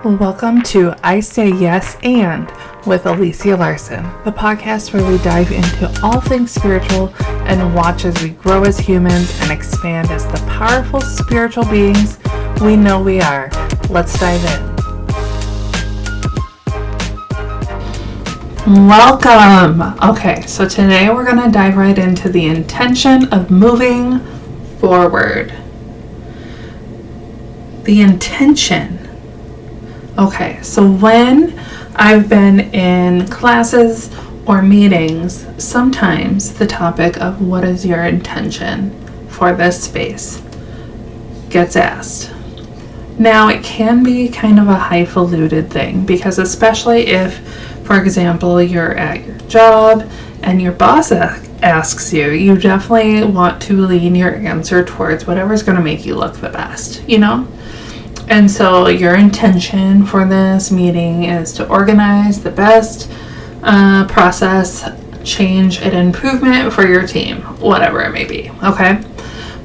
Welcome to I Say Yes and with Alicia Larson, the podcast where we dive into all things spiritual and watch as we grow as humans and expand as the powerful spiritual beings we know we are. Let's dive in. Welcome! Okay, so today we're going to dive right into the intention of moving forward. The intention. Okay, so when I've been in classes or meetings, sometimes the topic of what is your intention for this space gets asked. Now, it can be kind of a highfalutin thing because especially if, for example, you're at your job and your boss asks you, you definitely want to lean your answer towards whatever's going to make you look the best, you know? And so your intention for this meeting is to organize the best process, change, and improvement for your team, whatever it may be, okay?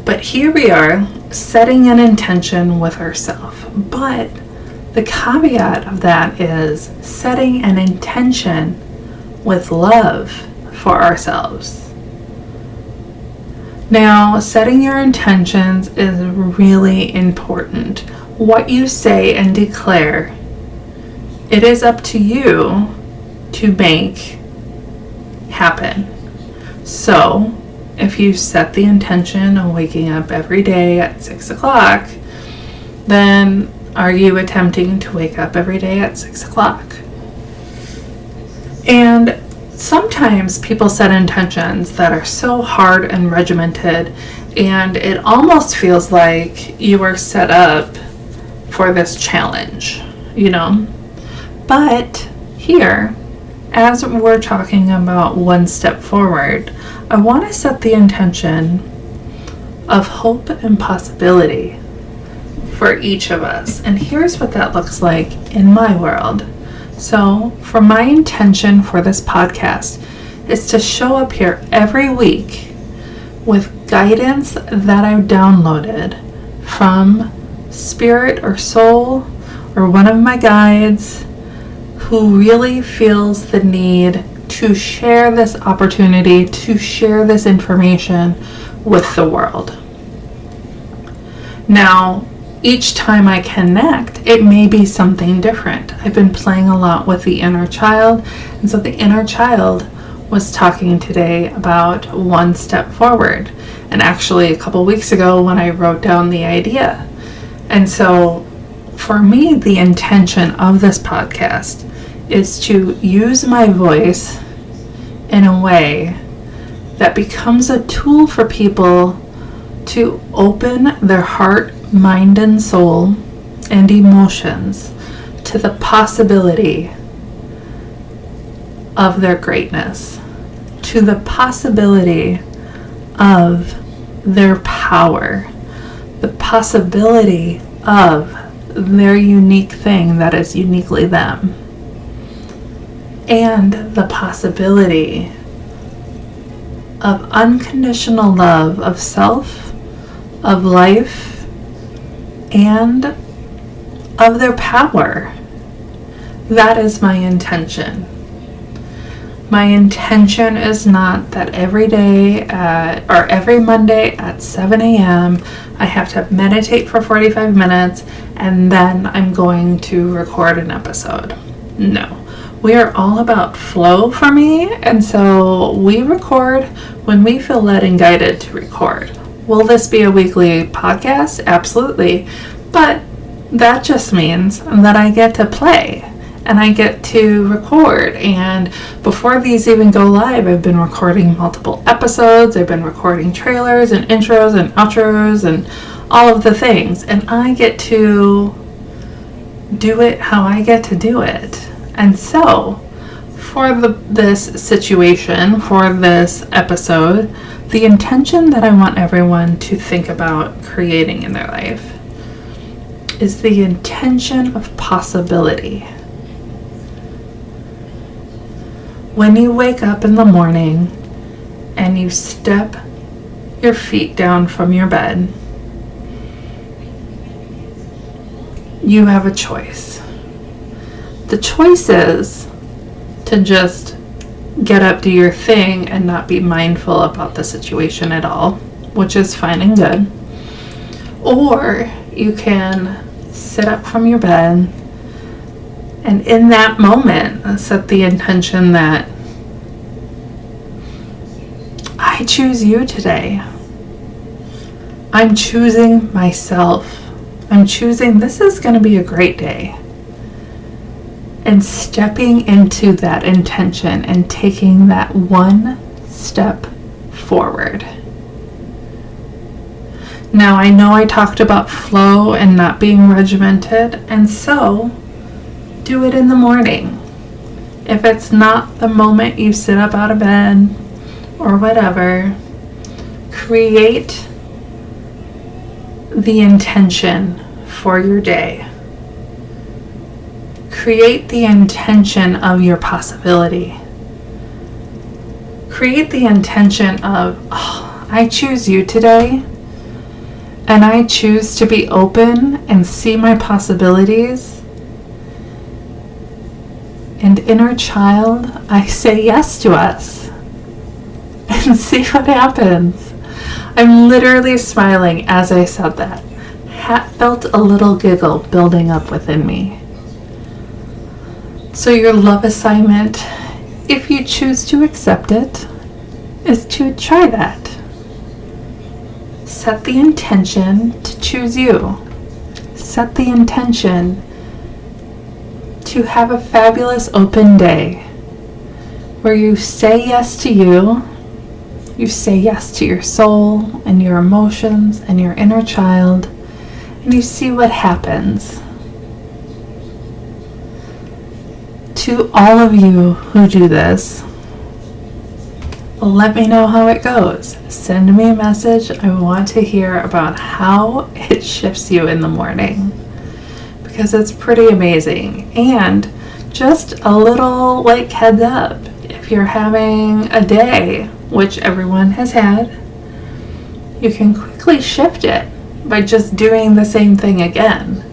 But here we are setting an intention with ourselves. But the caveat of that is setting an intention with love for ourselves. Now, setting your intentions is really important. What you say and declare, it is up to you to make happen. So, if you set the intention of waking up every day at 6 o'clock, then are you attempting to wake up every day at 6 o'clock? And sometimes people set intentions that are so hard and regimented, and it almost feels like you are set up for this challenge, you know? But here, as we're talking about one step forward, I want to set the intention of hope and possibility for each of us. And here's what that looks like in my world. So, for my intention for this podcast is to show up here every week with guidance that I've downloaded from spirit or soul or one of my guides who really feels the need to share this opportunity, to share this information with the world. Now, each time I connect, it may be something different. I've been playing a lot with the inner child, and so the inner child was talking today about one step forward. And actually a couple weeks ago when I wrote down the idea. And so for me, the intention of this podcast is to use my voice in a way that becomes a tool for people to open their heart, mind, and soul and emotions to the possibility of their greatness, to the possibility of their power, the possibility of their unique thing that is uniquely them, and the possibility of unconditional love of self, of life, and of their power. That is my intention. My intention is not that every day or every Monday at 7 a.m. I have to meditate for 45 minutes and then I'm going to record an episode. No. We are all about flow for me, and so we record when we feel led and guided to record. Will this be a weekly podcast? Absolutely. But that just means that I get to play. And I get to record, and before these even go live, I've been recording multiple episodes, I've been recording trailers and intros and outros and all of the things, and I get to do it how I get to do it. And so, for this situation, for this episode, the intention that I want everyone to think about creating in their life is the intention of possibility. When you wake up in the morning and you step your feet down from your bed, you have a choice. The choice is to just get up, do your thing, and not be mindful about the situation at all, which is fine and good. Or you can sit up from your bed and in that moment set the intention that I choose you today. I'm choosing myself. I'm choosing this is going to be a great day. And stepping into that intention and taking that one step forward. Now, I know I talked about flow and not being regimented, and so do it in the morning. If it's not the moment you sit up out of bed or whatever, create the intention for your day. Create the intention of your possibility. Create the intention of, I choose you today, and I choose to be open and see my possibilities. And inner child, I say yes to us. And see what happens. I'm literally smiling as I said that. Felt a little giggle building up within me. So your love assignment, if you choose to accept it, is to try that. Set the intention to choose you. Set the intention to have a fabulous open day where you say yes to you say yes to your soul and your emotions and your inner child, and you see what happens. To all of you who do this, let me know how it goes. Send me a message. I want to hear about how it shifts you in the morning, because it's pretty amazing. And just a little heads up, if you're having a day, which everyone has had, you can quickly shift it by just doing the same thing again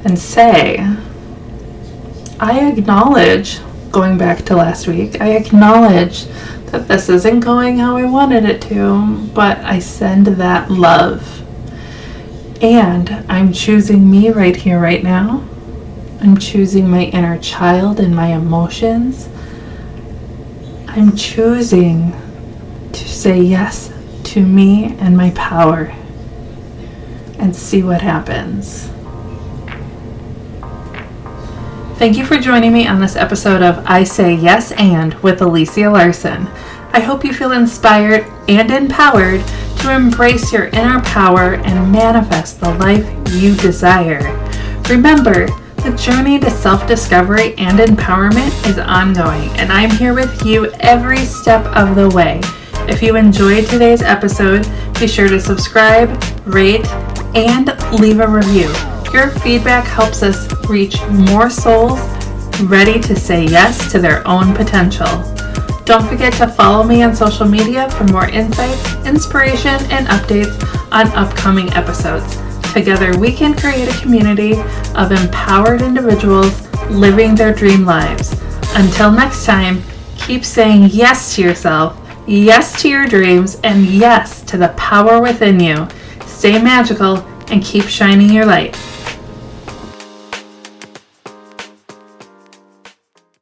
and say, I acknowledge, going back to last week, I acknowledge that this isn't going how I wanted it to, but I send that love. And I'm choosing me right here, right now. I'm choosing my inner child and my emotions. I'm choosing to say yes to me and my power and see what happens. Thank you for joining me on this episode of I Say Yes And with Alicia Larson. I hope you feel inspired and empowered to embrace your inner power and manifest the life you desire. Remember, the journey to self-discovery and empowerment is ongoing, and I'm here with you every step of the way. If you enjoyed today's episode, be sure to subscribe, rate, and leave a review. Your feedback helps us reach more souls ready to say yes to their own potential. Don't forget to follow me on social media for more insights, inspiration, and updates on upcoming episodes. Together we can create a community of empowered individuals living their dream lives. Until next time, keep saying yes to yourself, yes to your dreams, and yes to the power within you. Stay magical and keep shining your light.